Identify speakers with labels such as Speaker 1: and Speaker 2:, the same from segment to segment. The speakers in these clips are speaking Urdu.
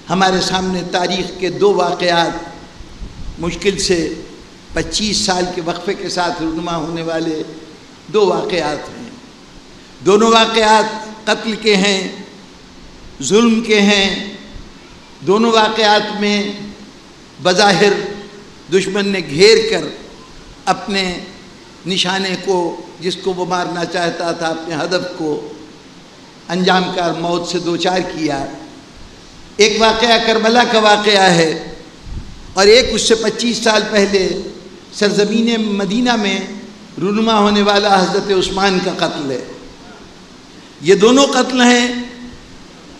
Speaker 1: ہمارے سامنے تاریخ کے دو واقعات، مشکل سے 25 سال کے وقفے کے ساتھ رونما ہونے والے دو واقعات ہیں۔ دونوں واقعات قتل کے ہیں، ظلم کے ہیں۔ دونوں واقعات میں بظاہر دشمن نے گھیر کر اپنے نشانے کو، جس کو وہ مارنا چاہتا تھا، اپنے ہدف کو انجام کار موت سے دوچار کیا۔ ایک واقعہ کربلا کا واقعہ ہے، اور ایک اس سے 25 سال پہلے سرزمین مدینہ میں رونما ہونے والا حضرت عثمان کا قتل ہے۔ یہ دونوں قتل ہیں۔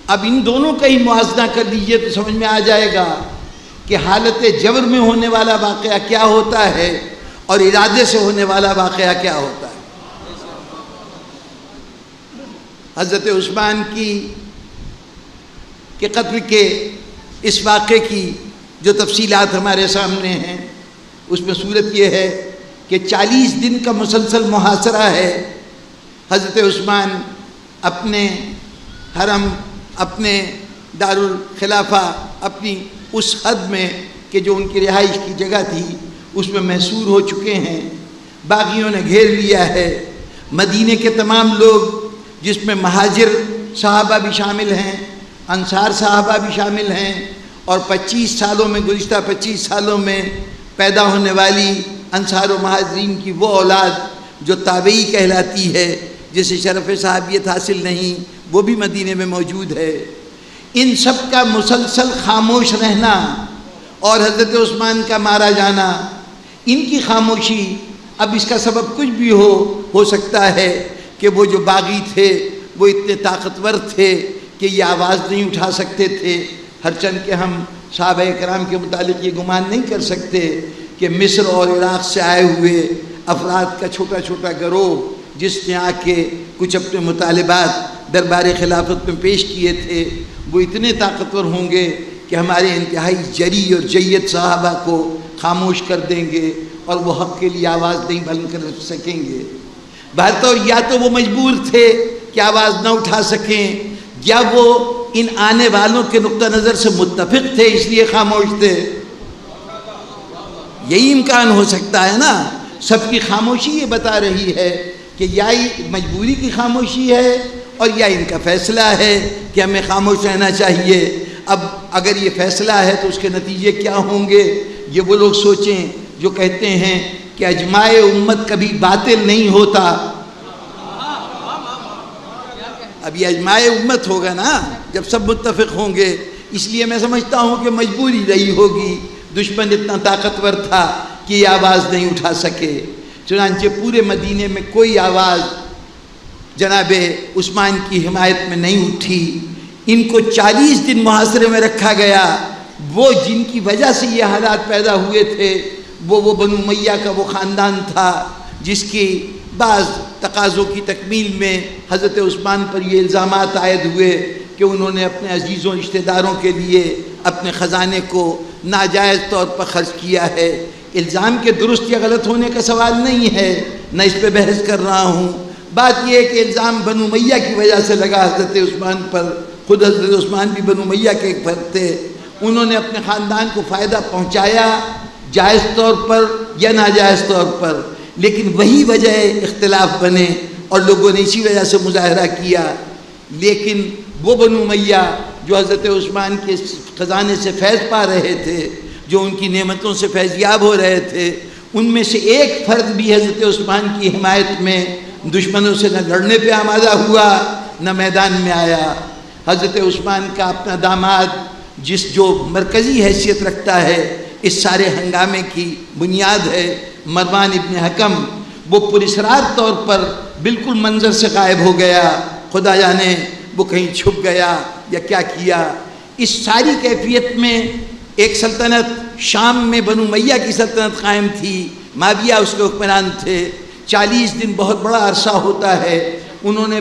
Speaker 1: اب ان دونوں کا ہی موازنہ کر لیجئے تو سمجھ میں آ جائے گا کہ حالت جبر میں ہونے والا واقعہ کیا ہوتا ہے اور ارادے سے ہونے والا واقعہ کیا ہوتا ہے۔ حضرت عثمان کے قتل کے اس واقعے کی جو تفصیلات ہمارے سامنے ہیں، اس میں صورت یہ ہے کہ 40 دن کا مسلسل محاصرہ ہے۔ حضرت عثمان اپنے حرم، اپنے دارالخلافہ، اپنی اس حد میں کہ جو ان کی رہائش کی جگہ تھی اس میں محصور ہو چکے ہیں۔ باغیوں نے گھیر لیا ہے۔ مدینے کے تمام لوگ، جس میں مہاجر صحابہ بھی شامل ہیں، انصار صحابہ بھی شامل ہیں، اور 25 سالوں میں، گزشتہ 25 سالوں میں پیدا ہونے والی انصار و مہاجرین کی وہ اولاد جو تابعی کہلاتی ہے، جسے شرف صحابیت حاصل نہیں، وہ بھی مدینے میں موجود ہے۔ ان سب کا مسلسل خاموش رہنا اور حضرت عثمان کا مارا جانا، ان کی خاموشی، اب اس کا سبب کچھ بھی ہو سکتا ہے کہ وہ جو باغی تھے وہ اتنے طاقتور تھے کہ یہ آواز نہیں اٹھا سکتے تھے، ہرچند کہ ہم صحابہ کرام کے متعلق یہ گمان نہیں کر سکتے کہ مصر اور عراق سے آئے ہوئے افراد کا چھوٹا چھوٹا گروہ جس نے آ کے کچھ اپنے مطالبات دربار خلافت میں پیش کیے تھے، وہ اتنے طاقتور ہوں گے کہ ہمارے انتہائی جری اور جید صحابہ کو خاموش کر دیں گے اور وہ حق کے لیے آواز نہیں بلند کر سکیں گے۔ بہرطور یا تو وہ مجبور تھے کہ آواز نہ اٹھا سکیں، یا وہ ان آنے والوں کے نقطہ نظر سے متفق تھے اس لیے خاموش تھے۔ یہی امکان ہو سکتا ہے نا۔ سب کی خاموشی یہ بتا رہی ہے کہ یا مجبوری کی خاموشی ہے اور یا ان کا فیصلہ ہے کہ ہمیں خاموش رہنا چاہیے۔ اب اگر یہ فیصلہ ہے تو اس کے نتیجے کیا ہوں گے، یہ وہ لوگ سوچیں جو کہتے ہیں کہ اجماع امت کبھی باطل نہیں ہوتا۔ اب یہ اجماع امت ہوگا نا جب سب متفق ہوں گے، اس لیے میں سمجھتا ہوں کہ مجبوری رہی ہوگی۔ دشمن اتنا طاقتور تھا کہ یہ آواز نہیں اٹھا سکے، چنانچہ پورے مدینے میں کوئی آواز جناب عثمان کی حمایت میں نہیں اٹھی۔ ان کو 40 دن محاصرے میں رکھا گیا۔ وہ جن کی وجہ سے یہ حالات پیدا ہوئے تھے وہ بنو امیہ کا وہ خاندان تھا جس کی بعض تقاضوں کی تکمیل میں حضرت عثمان پر یہ الزامات عائد ہوئے کہ انہوں نے اپنے عزیزوں رشتہ داروں کے لیے اپنے خزانے کو ناجائز طور پر خرچ کیا ہے۔ الزام کے درست یا غلط ہونے کا سوال نہیں ہے، نہ اس پہ بحث کر رہا ہوں۔ بات یہ ہے کہ الزام بنو امیہ کی وجہ سے لگا حضرت عثمان پر۔ خود حضرت عثمان بھی بنو امیہ کے ایک فرد تھے۔ انہوں نے اپنے خاندان کو فائدہ پہنچایا، جائز طور پر یا ناجائز طور پر، لیکن وہی وجہ اختلاف بنے اور لوگوں نے اسی وجہ سے مظاہرہ کیا۔ لیکن وہ بنو امیہ جو حضرت عثمان کے خزانے سے فیض پا رہے تھے، جو ان کی نعمتوں سے فیضیاب ہو رہے تھے، ان میں سے ایک فرد بھی حضرت عثمان کی حمایت میں دشمنوں سے نہ لڑنے پہ آمادہ ہوا نہ میدان میں آیا۔ حضرت عثمان کا اپنا داماد جو مرکزی حیثیت رکھتا ہے اس سارے ہنگامے کی بنیاد ہے، مروان ابن حکم، وہ پراسرار طور پر بالکل منظر سے غائب ہو گیا۔ خدا جانے وہ کہیں چھپ گیا یا کیا کیا۔ اس ساری کیفیت میں ایک سلطنت شام میں بنو امیہ کی سلطنت قائم تھی، معاویہ اس کے حکمران تھے۔ 40 دن بہت بڑا عرصہ ہوتا ہے۔ انہوں نے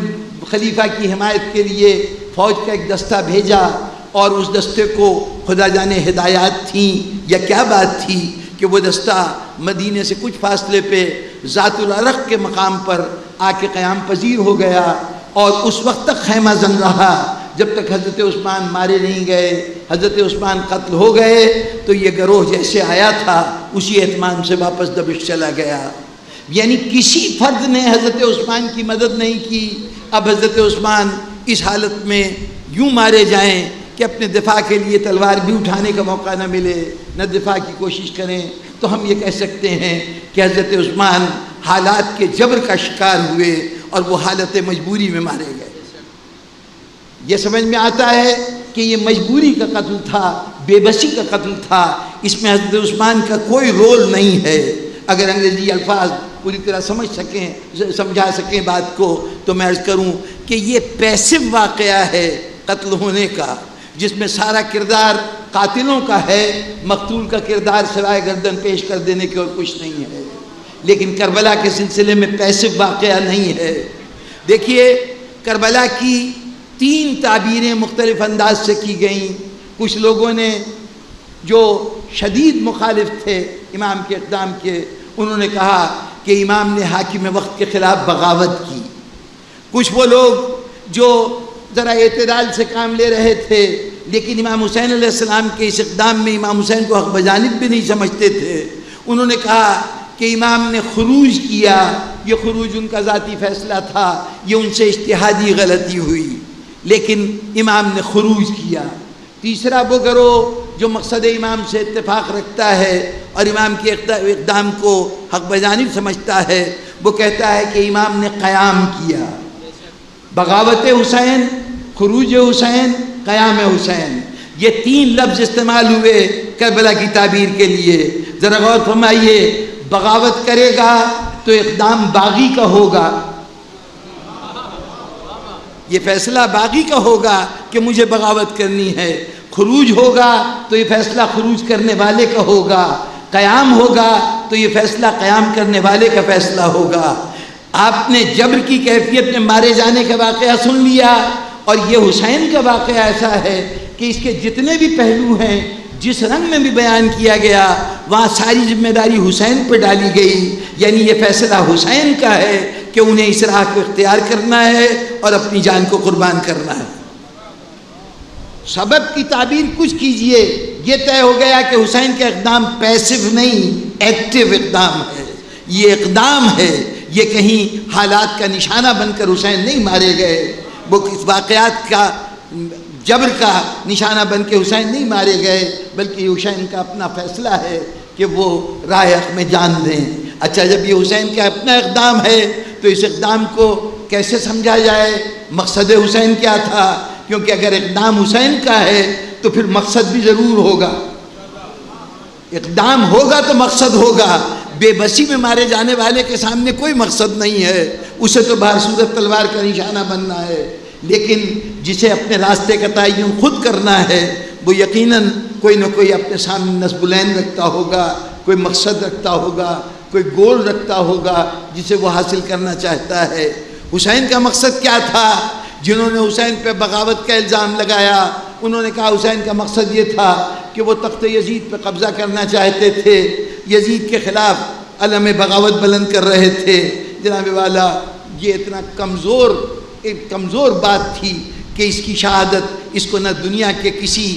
Speaker 1: خلیفہ کی حمایت کے لیے فوج کا ایک دستہ بھیجا، اور اس دستے کو خدا جانے ہدایات تھیں یا کیا بات تھی کہ وہ دستہ مدینے سے کچھ فاصلے پہ ذات العرق کے مقام پر آ کے قیام پذیر ہو گیا، اور اس وقت تک خیمہ زن رہا جب تک حضرت عثمان مارے نہیں گئے، حضرت عثمان قتل ہو گئے تو یہ گروہ جیسے آیا تھا اسی اہتمام سے واپس دمشق چلا گیا۔ یعنی کسی فرد نے حضرت عثمان کی مدد نہیں کی۔ اب حضرت عثمان اس حالت میں یوں مارے جائیں کہ اپنے دفاع کے لیے تلوار بھی اٹھانے کا موقع نہ ملے، نہ دفاع کی کوشش کریں، تو ہم یہ کہہ سکتے ہیں کہ حضرت عثمان حالات کے جبر کا شکار ہوئے اور وہ حالت مجبوری میں مارے گئے۔ یہ سمجھ میں آتا ہے کہ یہ مجبوری کا قتل تھا، بے بسی کا قتل تھا، اس میں حضرت عثمان کا کوئی رول نہیں ہے۔ اگر انگریزی الفاظ پوری طرح سمجھا سکیں بات کو تو میں عرض کروں کہ یہ پیسو واقعہ ہے قتل ہونے کا، جس میں سارا کردار قاتلوں کا ہے، مقتول کا کردار سوائے گردن پیش کر دینے کے اور کچھ نہیں ہے۔ لیکن کربلا کے سلسلے میں پیسو واقعہ نہیں ہے۔ دیکھیے کربلا کی 3 تعبیریں مختلف انداز سے کی گئیں۔ کچھ لوگوں نے جو شدید مخالف تھے امام کے اقدام کے، انہوں نے کہا کہ امام نے حاکم وقت کے خلاف بغاوت کی۔ کچھ وہ لوگ جو ذرا اعتدال سے کام لے رہے تھے لیکن امام حسین علیہ السلام کے اس اقدام میں امام حسین کو حق بجانب بھی نہیں سمجھتے تھے، انہوں نے کہا کہ امام نے خروج کیا، یہ خروج ان کا ذاتی فیصلہ تھا، یہ ان سے اجتہادی غلطی ہوئی، لیکن امام نے خروج کیا۔ تیسرا وہ گروہ جو مقصد امام سے اتفاق رکھتا ہے اور امام کے اقدام کو حق بجانب سمجھتا ہے، وہ کہتا ہے کہ امام نے قیام کیا۔ بغاوت حسین، خروج حسین، قیام حسین، یہ 3 لفظ استعمال ہوئے کربلا کی تعبیر کے لیے۔ ذرا غور فرمائیے، بغاوت کرے گا تو اقدام باغی کا ہوگا، یہ فیصلہ باغی کا ہوگا کہ مجھے بغاوت کرنی ہے۔ خروج ہوگا تو یہ فیصلہ خروج کرنے والے کا ہوگا، قیام ہوگا تو یہ فیصلہ قیام کرنے والے کا فیصلہ ہوگا۔ آپ نے جبر کی کیفیت میں مارے جانے کا واقعہ سن لیا، اور یہ حسین کا واقعہ ایسا ہے کہ اس کے جتنے بھی پہلو ہیں، جس رنگ میں بھی بیان کیا گیا، وہاں ساری ذمہ داری حسین پہ ڈالی گئی۔ یعنی یہ فیصلہ حسین کا ہے کہ انہیں اس راہ کو اختیار کرنا ہے اور اپنی جان کو قربان کرنا ہے۔ سبب کی تعبیر کچھ کیجئے، یہ طے ہو گیا کہ حسین کا اقدام پیسو نہیں، ایکٹیو اقدام ہے، یہ اقدام ہے، یہ کہیں حالات کا نشانہ بن کر حسین نہیں مارے گئے، وہ اس واقعات کا جبر کا نشانہ بن کے حسین نہیں مارے گئے، بلکہ یہ حسین کا اپنا فیصلہ ہے کہ وہ راہ حق میں جان دیں۔ اچھا، جب یہ حسین کا اپنا اقدام ہے تو اس اقدام کو کیسے سمجھا جائے؟ مقصد حسین کیا تھا؟ کیونکہ اگر اقدام حسین کا ہے تو پھر مقصد بھی ضرور ہوگا، اقدام ہوگا تو مقصد ہوگا۔ بے بسی میں مارے جانے والے کے سامنے کوئی مقصد نہیں ہے، اسے تو بہر صورت تلوار کا نشانہ بننا ہے، لیکن جسے اپنے راستے کا تعین خود کرنا ہے وہ یقیناً کوئی نہ کوئی اپنے سامنے نصب العین رکھتا ہوگا، کوئی مقصد رکھتا ہوگا، کوئی گول رکھتا ہوگا جسے وہ حاصل کرنا چاہتا ہے۔ حسین کا مقصد کیا تھا؟ جنہوں نے حسین پہ بغاوت کا الزام لگایا انہوں نے کہا حسین کا مقصد یہ تھا کہ وہ تخت یزید پہ قبضہ کرنا چاہتے تھے، یزید کے خلاف علم بغاوت بلند کر رہے تھے۔ جناب والا، یہ اتنا کمزور بات تھی کہ اس کی شہادت اس کو نہ دنیا کے کسی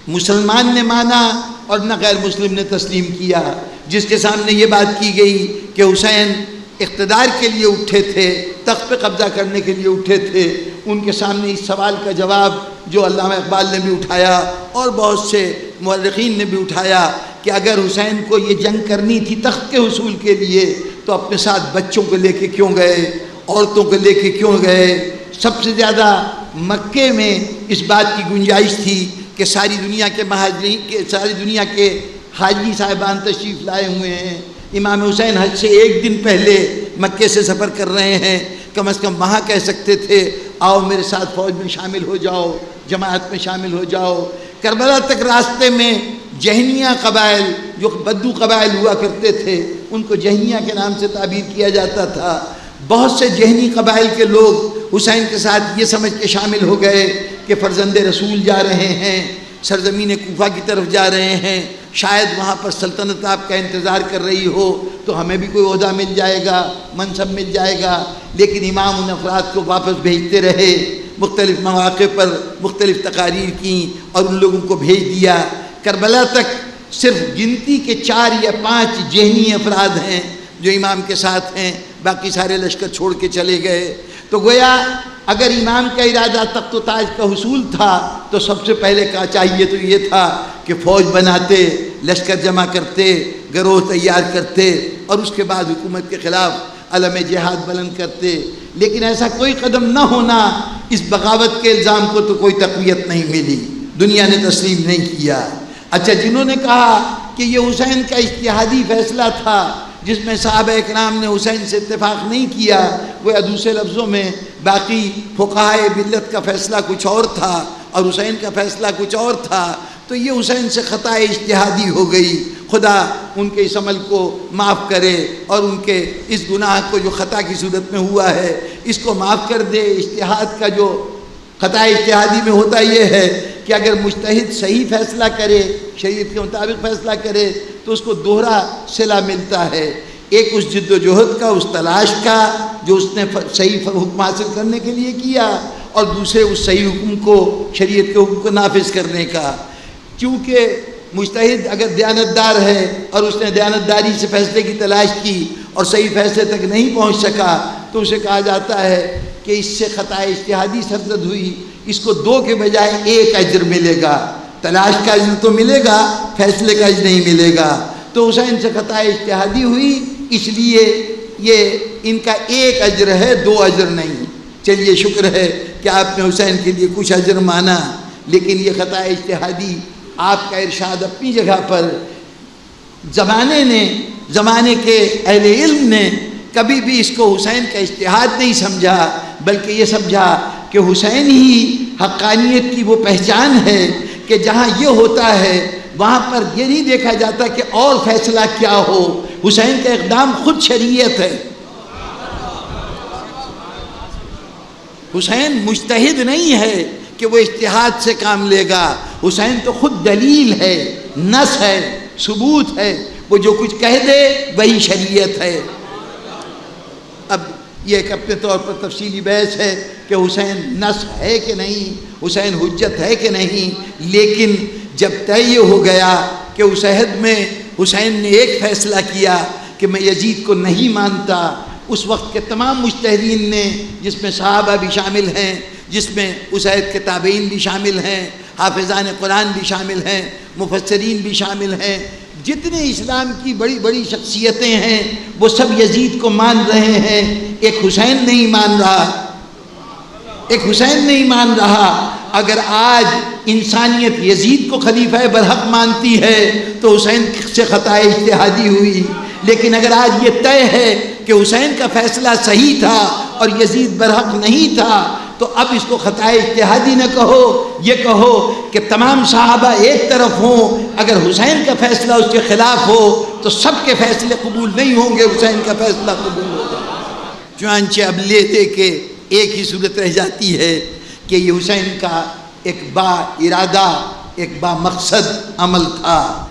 Speaker 1: مسلمان نے مانا اور نہ غیر مسلم نے تسلیم کیا۔ جس کے سامنے یہ بات کی گئی کہ حسین اقتدار کے لیے اٹھے تھے، تخت پہ قبضہ کرنے کے لیے اٹھے تھے، ان کے سامنے اس سوال کا جواب جو علامہ اقبال نے بھی اٹھایا اور بہت سے مورخین نے بھی اٹھایا کہ اگر حسین کو یہ جنگ کرنی تھی تخت کے حصول کے لیے تو اپنے ساتھ بچوں کو لے کے کیوں گئے، عورتوں کو لے کے کیوں گئے؟ سب سے زیادہ مکے میں اس بات کی گنجائش تھی کہ ساری دنیا کے حاجی صاحبان تشریف لائے ہوئے ہیں، امام حسین حج سے 1 دن پہلے مکے سے سفر کر رہے ہیں، کم از کم وہاں کہہ سکتے تھے آؤ میرے ساتھ فوج میں شامل ہو جاؤ، جماعت میں شامل ہو جاؤ۔ کربلا تک راستے میں جہنیہ قبائل جو بدو قبائل ہوا کرتے تھے ان کو جہنیہ کے نام سے تعبیر کیا جاتا تھا، بہت سے جہنی قبائل کے لوگ حسین کے ساتھ یہ سمجھ کے شامل ہو گئے کہ فرزند رسول جا رہے ہیں، سرزمین کوفہ کی طرف جا رہے ہیں، شاید وہاں پر سلطنت آپ کا انتظار کر رہی ہو تو ہمیں بھی کوئی عہدہ مل جائے گا، منصب مل جائے گا۔ لیکن امام ان افراد کو واپس بھیجتے رہے، مختلف مواقع پر مختلف تقاریر کیں اور ان لوگوں کو بھیج دیا۔ کربلا تک صرف گنتی کے 4 یا 5 ذہنی افراد ہیں جو امام کے ساتھ ہیں، باقی سارے لشکر چھوڑ کے چلے گئے۔ تو گویا اگر امام کا ارادہ تخت و تاج کا حصول تھا تو سب سے پہلے کا چاہیے تو یہ تھا کہ فوج بناتے، لشکر جمع کرتے، گروہ تیار کرتے اور اس کے بعد حکومت کے خلاف علم جہاد بلند کرتے۔ لیکن ایسا کوئی قدم نہ ہونا، اس بغاوت کے الزام کو تو کوئی تقویت نہیں ملی، دنیا نے تسلیم نہیں کیا۔ اچھا، جنہوں نے کہا کہ یہ حسین کا اجتہادی فیصلہ تھا جس میں صحابہ اکرام نے حسین سے اتفاق نہیں کیا، وہ دوسرے لفظوں میں باقی فقہائے ملت کا فیصلہ کچھ اور تھا اور حسین کا فیصلہ کچھ اور تھا، تو یہ حسین سے خطا اجتہادی ہو گئی۔ خدا ان کے اس عمل کو معاف کرے اور ان کے اس گناہ کو جو خطا کی صورت میں ہوا ہے اس کو معاف کر دے۔ اجتہاد کا جو خطا اجتہادی میں ہوتا یہ ہے کہ اگر مجتہد صحیح فیصلہ کرے، شریعت کے مطابق فیصلہ کرے تو اس کو دوہرا صلہ ملتا ہے، ایک اس جد و جہد کا، اس تلاش کا جو اس نے صحیح حکم حاصل کرنے کے لیے کیا، اور دوسرے اس صحیح حکم کو، شریعت کے حکم کو نافذ کرنے کا۔ کیونکہ مجتہد اگر دیانتدار ہے اور اس نے دیانتداری سے فیصلے کی تلاش کی اور صحیح فیصلے تک نہیں پہنچ سکا تو اسے کہا جاتا ہے کہ اس سے خطا اجتہادی سرزد ہوئی، اس کو 2 کے بجائے 1 اجر ملے گا۔ تلاش کا اجر تو ملے گا، فیصلے کا اجر نہیں ملے گا۔ تو حسین سے خطا اجتہادی ہوئی، اس لیے یہ ان کا 1 اجر ہے، 2 اجر نہیں۔ چلیے شکر ہے کہ آپ نے حسین کے لیے کچھ اجر مانا، لیکن یہ خطا اجتہادی آپ کا ارشاد اپنی جگہ پر، زمانے کے اہل علم نے کبھی بھی اس کو حسین کا اجتہاد نہیں سمجھا، بلکہ یہ سمجھا کہ حسین ہی حقانیت کی وہ پہچان ہے کہ جہاں یہ ہوتا ہے وہاں پر یہ نہیں دیکھا جاتا کہ اور فیصلہ کیا ہو، حسین کا اقدام خود شریعت ہے۔ حسین مجتہد نہیں ہے کہ وہ اجتہاد سے کام لے گا، حسین تو خود دلیل ہے، نص ہے، ثبوت ہے، وہ جو کچھ کہہ دے وہی شریعت ہے۔ اب یہ ایک اپنے طور پر تفصیلی بحث ہے کہ حسین نص ہے کہ نہیں، حسین حجت ہے کہ نہیں، لیکن جب طے یہ ہو گیا کہ اس عہد میں حسین نے ایک فیصلہ کیا کہ میں یزید کو نہیں مانتا، اس وقت کے تمام مجتہدین نے، جس میں صحابہ بھی شامل ہیں، جس میں اس عہد کے تابعین بھی شامل ہیں، حافظان قرآن بھی شامل ہیں، مفسرین بھی شامل ہیں، جتنے اسلام کی بڑی بڑی شخصیتیں ہیں وہ سب یزید کو مان رہے ہیں، ایک حسین نہیں مان رہا، ایک حسین نہیں مان رہا۔ اگر آج انسانیت یزید کو خلیفہ برحق مانتی ہے تو حسین سے خطا اجتہادی ہوئی، لیکن اگر آج یہ طے ہے کہ حسین کا فیصلہ صحیح تھا اور یزید برحق نہیں تھا تو اب اس کو خطا اجتہادی نہ کہو، یہ کہو کہ تمام صحابہ ایک طرف ہوں، اگر حسین کا فیصلہ اس کے خلاف ہو تو سب کے فیصلے قبول نہیں ہوں گے، حسین کا فیصلہ قبول ہوگا۔ چنانچہ اب لیتے کہ ایک ہی صورت رہ جاتی ہے کہ یہ حسین کا ایک با ارادہ، ایک با مقصد عمل تھا۔